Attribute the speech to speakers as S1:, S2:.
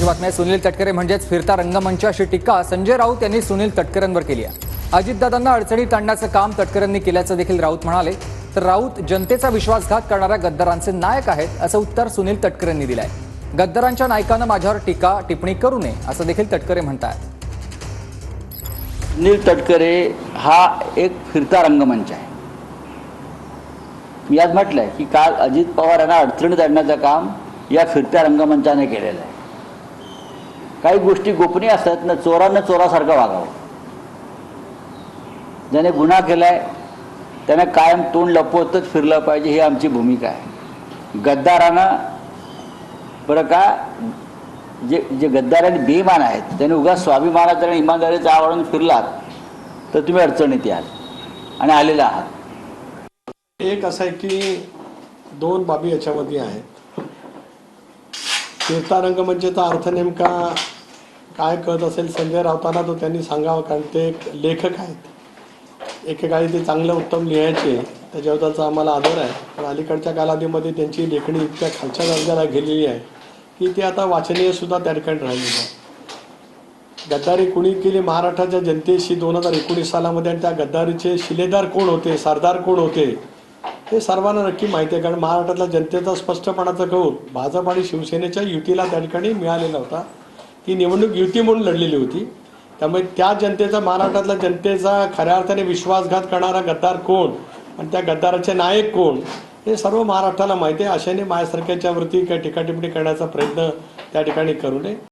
S1: बातम्या सुनील तटकरे म्हणजेच फिरता रंगमंच अशी टीका संजय राऊत यांनी सुनील तटकरेंवर केली आहे। अजितदादांना अडचणीत आणण्याचं काम तटकरेंनी केल्याचं देखील राऊत म्हणाले। तर राऊत जनतेचा विश्वासघात करणाऱ्या गद्दारांचे नायक आहेत असं उत्तर सुनील तटकरेंनी दिलं आहे। गद्दारांच्या नायकानं माझ्यावर टीका टिप्पणी करू नये असं देखील तटकरे म्हणतात।
S2: सुनील तटकरे हा एक फिरता रंगमंच आहे। मी आज म्हटलंय की काल अजित पवार यांना अडचणीत आणण्याचं काम या फिरत्या रंगमंचाने केलेलं आहे। काही गोष्टी गोपनीय असतात ना, चोरांना चोरासारखं वागावं। ज्याने गुन्हा केलाय त्याने कायम तोंड लपवतच फिरलं पाहिजे, ही आमची भूमिका आहे। गद्दारांना बरं का, जे गद्दार आणि बेईमान आहेत त्याने उगाच स्वाभिमानाचा आणि इमानदारीचा आवडून फिरलात तर तुम्ही अडचणीत याल आणि आलेला आहात।
S3: एक असं आहे की दोन बाबी याच्यामध्ये आहेत। फिरता रंगमंचाचा अर्थ नेमका काय कळत असेल संजय राऊतांना तो त्यांनी सांगावं, कारण ते एक लेखक आहेत। एकेकाळी ते चांगलं उत्तम लिहायचे, त्याच्याबद्दलचा आम्हाला आदर आहे। पण अलीकडच्या कालावधीमध्ये त्यांची लेखणी इतक्या खालच्या दर्जाला गेलेली आहे की ती आता वाचनीय सुद्धा त्या ठिकाणी राहिलेली आहे। गद्दारी कुणी केली महाराष्ट्राच्या जनतेशी 2019 सालामध्ये, आणि त्या गद्दारीचे शिलेदार कोण होते, सरदार कोण होते हे सर्वांना नक्की माहिती आहे। कारण महाराष्ट्रातल्या जनतेचा स्पष्टपणाचा कौल भाजप आणि शिवसेनेच्या युतीला त्या ठिकाणी मिळालेला होता। ती निवडणूक युती म्हणून लढलेली होती। त्यामुळे त्या जनतेचा, महाराष्ट्रातल्या जनतेचा खऱ्या अर्थाने विश्वासघात करणारा गद्दार कोण आणि त्या गद्दाराचे नायक कोण हे सर्व महाराष्ट्राला माहिती आहे। अशाने माझ्यासारख्याच्यावरती काही टीकाटिप्पणी करण्याचा प्रयत्न त्या ठिकाणी करू नये।